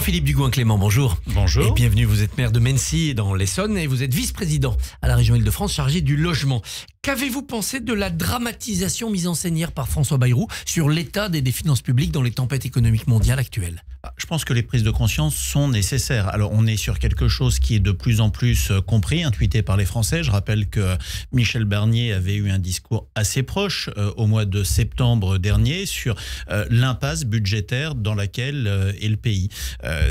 Jean-Philippe Dugoin-Clément, bonjour. Bonjour. Et bienvenue, vous êtes maire de Mennecy dans l'Essonne et vous êtes vice-président à la région Île-de-France chargé du logement. Qu'avez-vous pensé de la dramatisation mise en scène hier par François Bayrou sur l'état des finances publiques dans les tempêtes économiques mondiales actuelles? Je pense que les prises de conscience sont nécessaires. Alors, on est sur quelque chose qui est de plus en plus compris, intuité par les Français. Je rappelle que Michel Barnier avait eu un discours assez proche au mois de septembre dernier sur l'impasse budgétaire dans laquelle est le pays.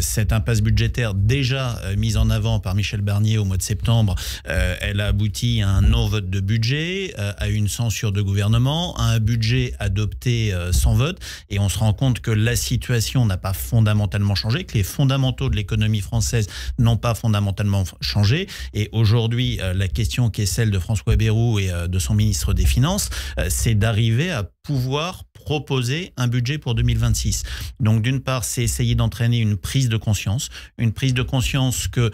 Cette impasse budgétaire déjà mise en avant par Michel Barnier au mois de septembre, elle a abouti à un non-vote de budget, à une censure de gouvernement, à un budget adopté sans vote. Et on se rend compte que la situation n'a pas fondamentalement changé, que les fondamentaux de l'économie française n'ont pas fondamentalement changé. Et aujourd'hui, la question qui est celle de François Bayrou et de son ministre des Finances, c'est d'arriver à pouvoir proposer un budget pour 2026. Donc d'une part, c'est essayer d'entraîner une prise de conscience que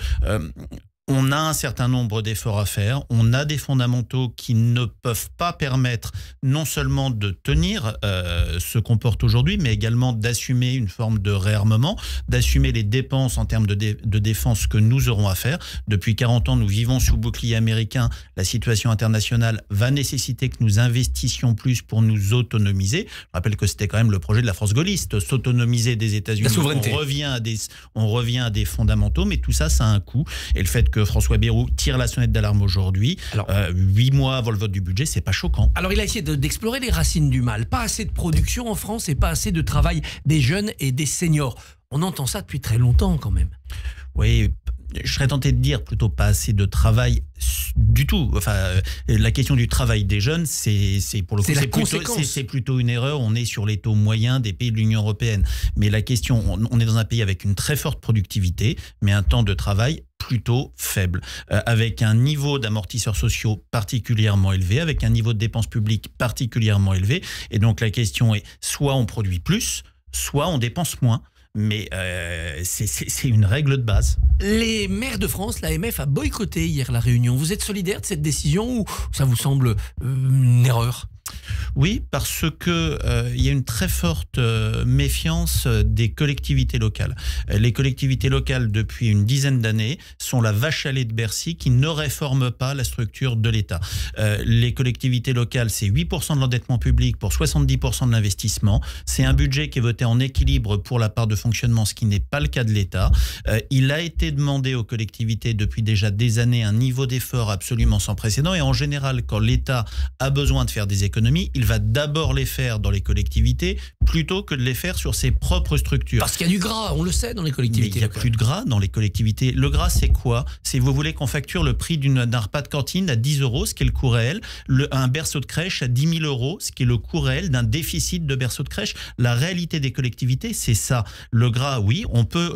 on a un certain nombre d'efforts à faire, on a des fondamentaux qui ne peuvent pas permettre non seulement de tenir ce qu'on porte aujourd'hui, mais également d'assumer une forme de réarmement, d'assumer les dépenses en termes de défense que nous aurons à faire. Depuis 40 ans, nous vivons sous bouclier américain. La situation internationale va nécessiter que nous investissions plus pour nous autonomiser. Je rappelle que c'était quand même le projet de la France gaulliste, s'autonomiser des États-Unis. La souveraineté. On revient à des fondamentaux, mais tout ça, ça a un coût. Et le fait que François Bayrou tire la sonnette d'alarme aujourd'hui, 8 mois avant le vote du budget, c'est pas choquant. Alors il a essayé d'explorer les racines du mal. Pas assez de production en France et pas assez de travail des jeunes et des seniors. On entend ça depuis très longtemps quand même. Oui, je serais tenté de dire plutôt pas assez de travail du tout. Enfin, la question du travail des jeunes, c'est pour le coup, c'est plutôt une erreur. On est sur les taux moyens des pays de l'Union européenne. Mais la question, on est dans un pays avec une très forte productivité, mais un temps de travail plutôt faible, avec un niveau d'amortisseurs sociaux particulièrement élevé, avec un niveau de dépenses publiques particulièrement élevé. Et donc la question est, soit on produit plus, soit on dépense moins. Mais c'est une règle de base. Les maires de France, l'AMF a boycotté hier la réunion. Vous êtes solidaire de cette décision ou ça vous semble une erreur ? Oui, parce que il y a une très forte méfiance des collectivités locales. Les collectivités locales, depuis une dizaine d'années, sont la vache à lait de Bercy qui ne réforme pas la structure de l'État. Les collectivités locales, c'est 8% de l'endettement public pour 70% de l'investissement. C'est un budget qui est voté en équilibre pour la part de fonctionnement, ce qui n'est pas le cas de l'État. Il a été demandé aux collectivités depuis déjà des années un niveau d'effort absolument sans précédent. Et en général, quand l'État a besoin de faire des économies, il va d'abord les faire dans les collectivités plutôt que de les faire sur ses propres structures. Parce qu'il y a du gras, on le sait, dans les collectivités. Mais il n'y a plus de gras dans les collectivités. Le gras, c'est quoi? C'est vous voulez qu'on facture le prix d'un repas de cantine à 10 euros, ce qui est le coût réel, un berceau de crèche à 10 000 euros, ce qui est le coût réel d'un déficit de berceau de crèche. La réalité des collectivités, c'est ça. Le gras, oui, on peut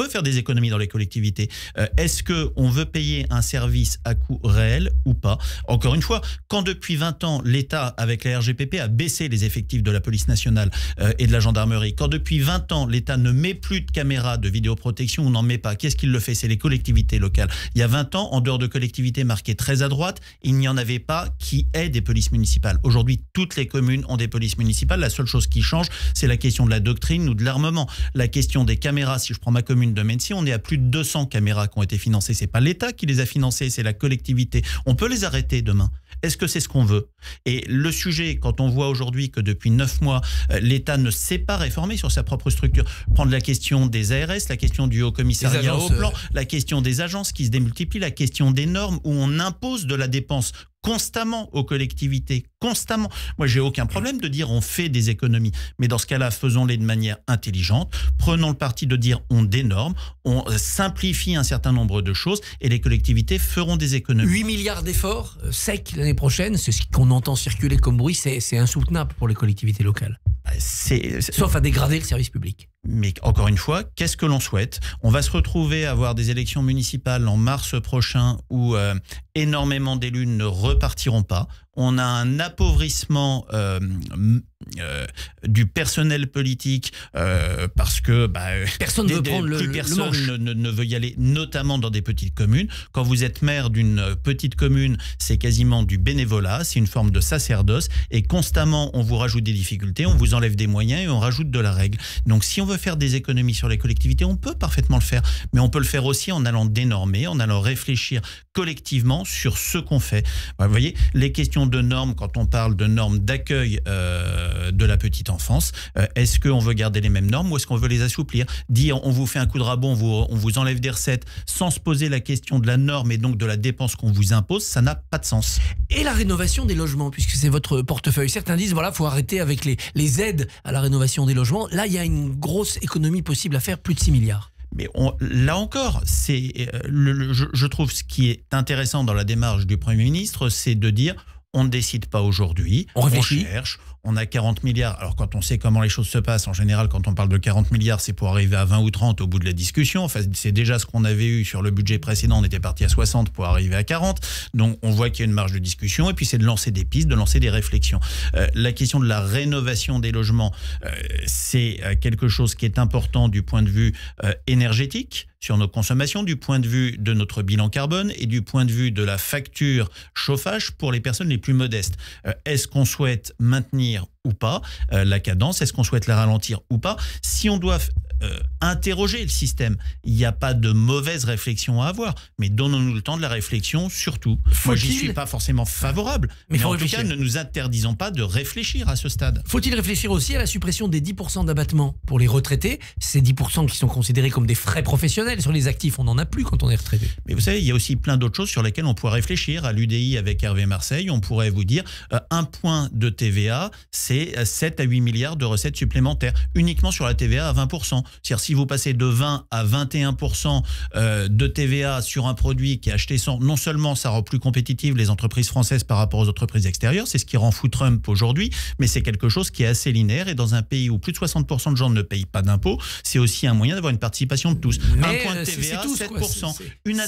faire des économies dans les collectivités. Est-ce qu'on veut payer un service à coût réel ou pas? Encore une fois, quand depuis 20 ans, l'État, avec la RGPP, a baissé les effectifs de la police nationale et de la gendarmerie, quand depuis 20 ans, l'État ne met plus de caméras de vidéoprotection, on n'en met pas, qu'est-ce qu'il le fait? C'est les collectivités locales. Il y a 20 ans, en dehors de collectivités marquées très à droite, il n'y en avait pas qui aient des polices municipales. Aujourd'hui, toutes les communes ont des polices municipales. La seule chose qui change, c'est la question de la doctrine ou de l'armement. La question des caméras, si je prends ma commune de Mennecy, on est à plus de 200 caméras qui ont été financées. C'est pas l'État qui les a financées, c'est la collectivité. On peut les arrêter demain. Est-ce que c'est ce qu'on veut? Et le sujet, quand on voit aujourd'hui que depuis 9 mois, l'État ne s'est pas réformé sur sa propre structure, prendre la question des ARS, la question du Haut-Commissariat au plan, la question des agences qui se démultiplient, la question des normes où on impose de la dépense constamment aux collectivités, constamment. Moi, j'ai aucun problème de dire on fait des économies, mais dans ce cas-là, faisons-les de manière intelligente. Prenons le parti de dire on dénorme, on simplifie un certain nombre de choses et les collectivités feront des économies. 8 milliards d'efforts secs l'année prochaine, c'est ce qu'on entend circuler comme bruit, c'est insoutenable pour les collectivités locales. Sauf à dégrader le service public. Mais encore une fois, qu'est-ce que l'on souhaite? On va se retrouver à avoir des élections municipales en mars prochain où énormément d'élus ne repartiront pas. On a un appauvrissement du personnel politique parce que personne ne veut prendre plus le personne manche. ne veut y aller, notamment dans des petites communes. Quand vous êtes maire d'une petite commune, c'est quasiment du bénévolat, c'est une forme de sacerdoce et constamment on vous rajoute des difficultés, on vous enlève des moyens et on rajoute de la règle. Donc si on veut faire des économies sur les collectivités, on peut parfaitement le faire, mais on peut le faire aussi en allant dénormer, en allant réfléchir collectivement sur ce qu'on fait. Vous voyez, les questions de normes, quand on parle de normes d'accueil de la petite enfance, est-ce qu'on veut garder les mêmes normes ou est-ce qu'on veut les assouplir? Dire on vous fait un coup de rabot, on vous enlève des recettes sans se poser la question de la norme et donc de la dépense qu'on vous impose, ça n'a pas de sens. Et la rénovation des logements, puisque c'est votre portefeuille. Certains disent, voilà, il faut arrêter avec les aides à la rénovation des logements. Là, il y a une grosse économie possible à faire, plus de 6 milliards. Mais là encore, je trouve ce qui est intéressant dans la démarche du Premier ministre, c'est de dire on ne décide pas aujourd'hui, on réfléchit. On cherche, on a 40 milliards. Alors quand on sait comment les choses se passent, en général, quand on parle de 40 milliards, c'est pour arriver à 20 ou 30 au bout de la discussion. Enfin, c'est déjà ce qu'on avait eu sur le budget précédent, on était parti à 60 pour arriver à 40. Donc on voit qu'il y a une marge de discussion et puis c'est de lancer des pistes, de lancer des réflexions. La question de la rénovation des logements, c'est quelque chose qui est important du point de vue énergétique, sur nos consommations, du point de vue de notre bilan carbone et du point de vue de la facture chauffage pour les personnes les plus modestes. Est-ce qu'on souhaite maintenir ou pas la cadence? Est-ce qu'on souhaite la ralentir ou pas? Si on doit interroger le système, il n'y a pas de mauvaise réflexion à avoir, mais donnons-nous le temps de la réflexion surtout. Moi, j'y suis pas forcément favorable, mais en tout cas, ne nous interdisons pas de réfléchir à ce stade. Faut-il réfléchir aussi à la suppression des 10% d'abattement pour les retraités? Ces 10% qui sont considérés comme des frais professionnels. Sur les actifs, on n'en a plus quand on est retraité. Mais vous savez, il y a aussi plein d'autres choses sur lesquelles on pourrait réfléchir. À l'UDI avec Hervé Marseille, on pourrait vous dire un point de TVA, c'est 7 à 8 milliards de recettes supplémentaires, uniquement sur la TVA à 20%. C'est-à-dire si vous passez de 20 à 21% de TVA sur un produit qui est acheté sans... Non seulement ça rend plus compétitives les entreprises françaises par rapport aux entreprises extérieures, c'est ce qui rend fou Trump aujourd'hui, mais c'est quelque chose qui est assez linéaire et dans un pays où plus de 60% de gens ne payent pas d'impôts, c'est aussi un moyen d'avoir une participation de tous. Mais un point de TVA, tous, 7%.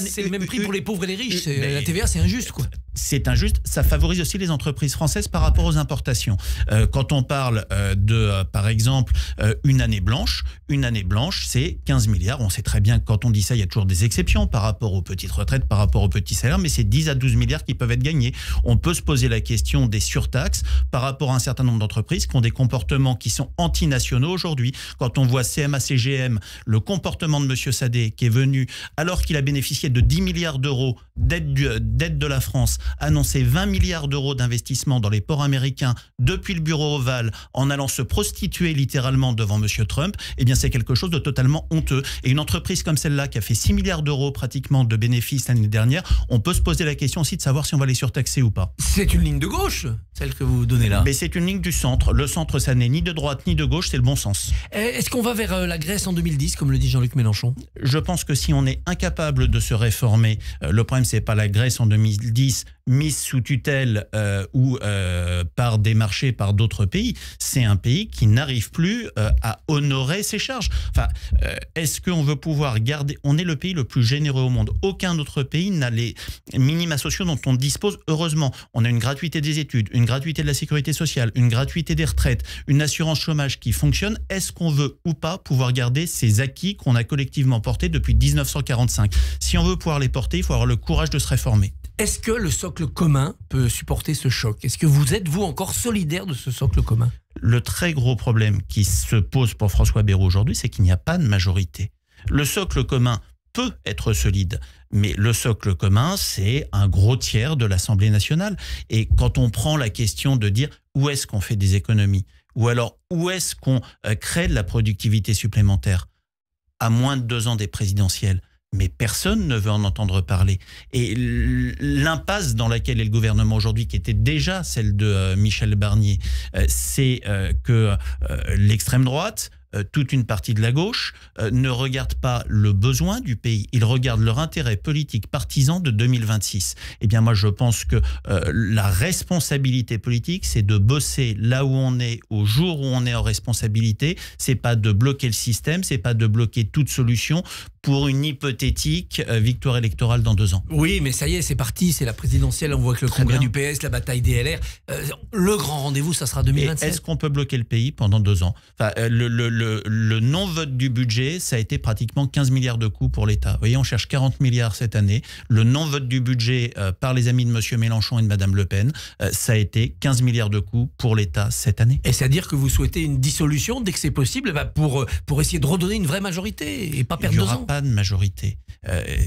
C'est le même prix pour les pauvres et les riches. La TVA, c'est injuste, quoi. C'est injuste. Ça favorise aussi les entreprises françaises par rapport aux importations. Quand on parle par exemple, une année blanche, c'est 15 milliards. On sait très bien que quand on dit ça, il y a toujours des exceptions par rapport aux petites retraites, par rapport aux petits salaires, mais c'est 10 à 12 milliards qui peuvent être gagnés. On peut se poser la question des surtaxes par rapport à un certain nombre d'entreprises qui ont des comportements qui sont antinationaux aujourd'hui. Quand on voit CMA-CGM, le comportement de M. Sadé qui est venu, alors qu'il a bénéficié de 10 milliards d'euros d'aide de la France, annoncer 20 milliards d'euros d'investissement dans les ports américains depuis le bureau ovale en allant se prostituer littéralement devant M. Trump, eh bien c'est quelque chose de totalement honteux. Et une entreprise comme celle-là qui a fait 6 milliards d'euros pratiquement de bénéfices l'année dernière, on peut se poser la question aussi de savoir si on va les surtaxer ou pas. C'est une ligne de gauche, celle que vous donnez là. Mais c'est une ligne du centre. Le centre, ça n'est ni de droite ni de gauche, c'est le bon sens. Est-ce qu'on va vers la Grèce en 2010, comme le dit Jean-Luc Mélenchon? Je pense que si on est incapable de se réformer, le problème c'est pas la Grèce en 2010, mise sous tutelle ou par des marchés, par d'autres pays, c'est un pays qui n'arrive plus à honorer ses charges. Enfin, est-ce qu'on veut pouvoir garder... On est le pays le plus généreux au monde. Aucun autre pays n'a les minima sociaux dont on dispose, heureusement. On a une gratuité des études, une gratuité de la sécurité sociale, une gratuité des retraites, une assurance chômage qui fonctionne. Est-ce qu'on veut ou pas pouvoir garder ces acquis qu'on a collectivement portés depuis 1945? Si on veut pouvoir les porter, il faut avoir le courage de se réformer. Est-ce que le socle commun peut supporter ce choc? Est-ce que vous êtes, vous, encore solidaire de ce socle commun? Le très gros problème qui se pose pour François Bayrou aujourd'hui, c'est qu'il n'y a pas de majorité. Le socle commun peut être solide, mais le socle commun, c'est un gros tiers de l'Assemblée nationale. Et quand on prend la question de dire où est-ce qu'on fait des économies, ou alors où est-ce qu'on crée de la productivité supplémentaire, à moins de 2 ans des présidentielles, mais personne ne veut en entendre parler. Et l'impasse dans laquelle est le gouvernement aujourd'hui, qui était déjà celle de Michel Barnier, c'est que l'extrême droite toute une partie de la gauche, ne regarde pas le besoin du pays, ils regardent leur intérêt politique partisan de 2026. Eh bien moi je pense que la responsabilité politique, c'est de bosser là où on est, au jour où on est en responsabilité, c'est pas de bloquer le système, c'est pas de bloquer toute solution pour une hypothétique victoire électorale dans 2 ans. Oui, mais ça y est, c'est parti, c'est la présidentielle, on voit que le congrès du PS, la bataille des LR, le grand rendez-vous, ça sera 2027. Est-ce qu'on peut bloquer le pays pendant 2 ans? Enfin, le non-vote du budget, ça a été pratiquement 15 milliards de coûts pour l'État. Vous voyez, on cherche 40 milliards cette année. Le non-vote du budget par les amis de M. Mélenchon et de Mme Le Pen, ça a été 15 milliards de coûts pour l'État cette année. Et c'est-à-dire que vous souhaitez une dissolution dès que c'est possible pour essayer de redonner une vraie majorité et pas perdre 2 ans? Il n'y aura pas de majorité.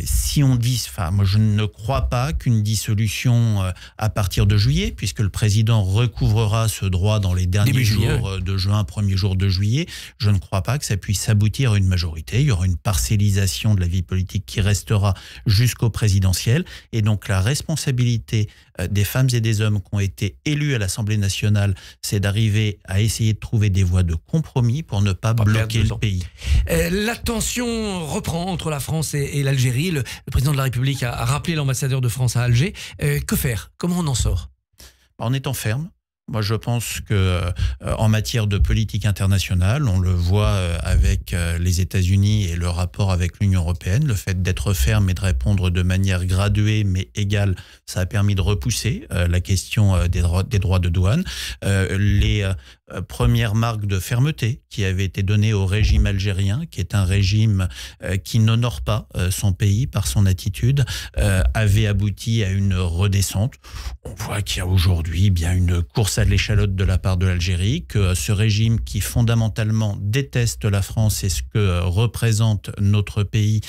Si on dit, moi je ne crois pas qu'une dissolution à partir de juillet, puisque le président recouvrera ce droit dans les derniers jours de juin, premier jour de juillet, je ne crois pas que ça puisse aboutir à une majorité. Il y aura une parcellisation de la vie politique qui restera jusqu'au présidentiel. Et donc la responsabilité des femmes et des hommes qui ont été élus à l'Assemblée nationale, c'est d'arriver à essayer de trouver des voies de compromis pour ne pas bloquer le pays. La tension reprend entre la France et l'Algérie. Le président de la République a rappelé l'ambassadeur de France à Alger. Que faire? Comment on en sort? En étant ferme. Moi, je pense que en matière de politique internationale, on le voit avec les États-Unis et le rapport avec l'Union européenne, le fait d'être ferme et de répondre de manière graduée mais égale, ça a permis de repousser la question des droits de douane. Les premières marques de fermeté qui avaient été données au régime algérien, qui est un régime qui n'honore pas son pays par son attitude, avaient abouti à une redescente. On voit qu'il y a aujourd'hui bien une course à l'échalote de la part de l'Algérie, que ce régime qui fondamentalement déteste la France et ce que représente notre pays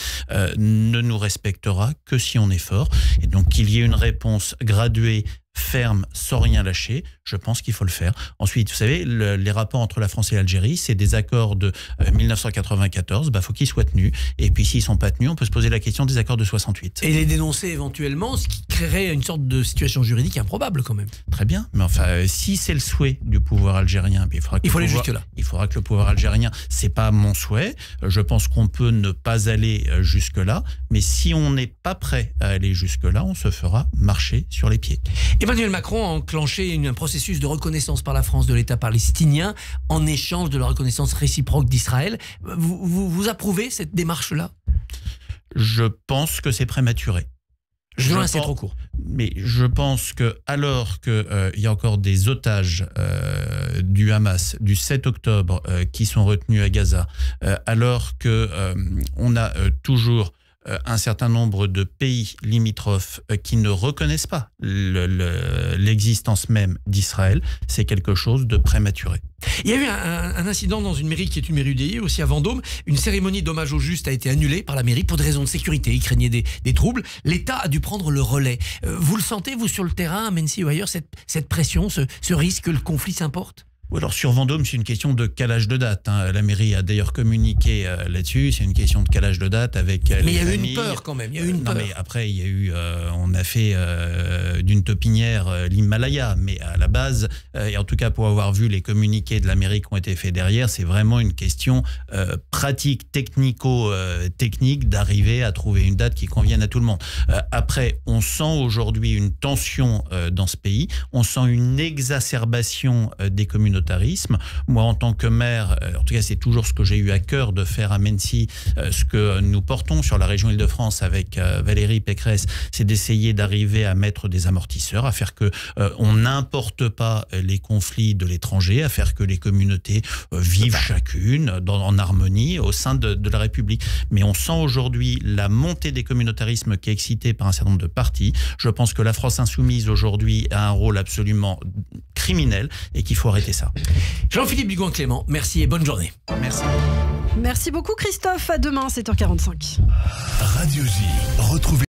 ne nous respectera que si on est fort. Et donc qu'il y ait une réponse graduée, ferme, sans rien lâcher, je pense qu'il faut le faire. Ensuite, vous savez, les rapports entre la France et l'Algérie, c'est des accords de 1994, faut qu'ils soient tenus. Et puis s'ils ne sont pas tenus, on peut se poser la question des accords de 68. Et les dénoncer éventuellement, ce qui créerait une sorte de situation juridique improbable quand même. Très bien, mais enfin, si c'est le souhait du pouvoir algérien, il faut aller jusque-là. Il faudra que le pouvoir algérien, c'est pas mon souhait, je pense qu'on peut ne pas aller jusque-là, mais si on n'est pas prêt à aller jusque-là, on se fera marcher sur les pieds. Emmanuel Macron a enclenché un processus de reconnaissance par la France de l'État palestinien en échange de la reconnaissance réciproque d'Israël. Vous approuvez cette démarche-là? Je pense que c'est prématuré. C'est trop court. Mais je pense que alors qu'il y a encore des otages du Hamas du 7 octobre qui sont retenus à Gaza, alors qu'on a toujours un certain nombre de pays limitrophes qui ne reconnaissent pas l'existence même d'Israël, c'est quelque chose de prématuré. Il y a eu un incident dans une mairie qui est une mairie UDI, aussi à Vendôme. Une cérémonie d'hommage aux justes a été annulée par la mairie pour des raisons de sécurité. Ils craignaient des troubles. L'État a dû prendre le relais. Vous le sentez, vous, sur le terrain, à Mennecy ou ailleurs, cette pression, ce risque que le conflit s'importe? Alors sur Vendôme, c'est une question de calage de date. La mairie a d'ailleurs communiqué là-dessus. C'est une question de calage de date avec les familles. Mais il y a eu une peur quand même. Il y a eu une peur. Non, mais après, il y a eu, on a fait d'une taupinière l'Himalaya. Mais à la base, et en tout cas pour avoir vu les communiqués de la mairie qui ont été faits derrière, c'est vraiment une question pratique, technico-technique d'arriver à trouver une date qui convienne à tout le monde. Après, on sent aujourd'hui une tension dans ce pays. On sent une exacerbation des communautés. Moi, en tant que maire, en tout cas, c'est toujours ce que j'ai eu à cœur de faire à Mennecy, ce que nous portons sur la région Île-de-France avec Valérie Pécresse, c'est d'essayer d'arriver à mettre des amortisseurs, à faire que on n'importe pas les conflits de l'étranger, à faire que les communautés vivent chacune en harmonie au sein de la République. Mais on sent aujourd'hui la montée des communautarismes qui est excitée par un certain nombre de partis. Je pense que la France insoumise aujourd'hui a un rôle absolument criminel et qu'il faut arrêter ça. Jean-Philippe Dugoin-Clément, merci et bonne journée. Merci. Merci beaucoup Christophe, à demain 7h45. Radio J, retrouvez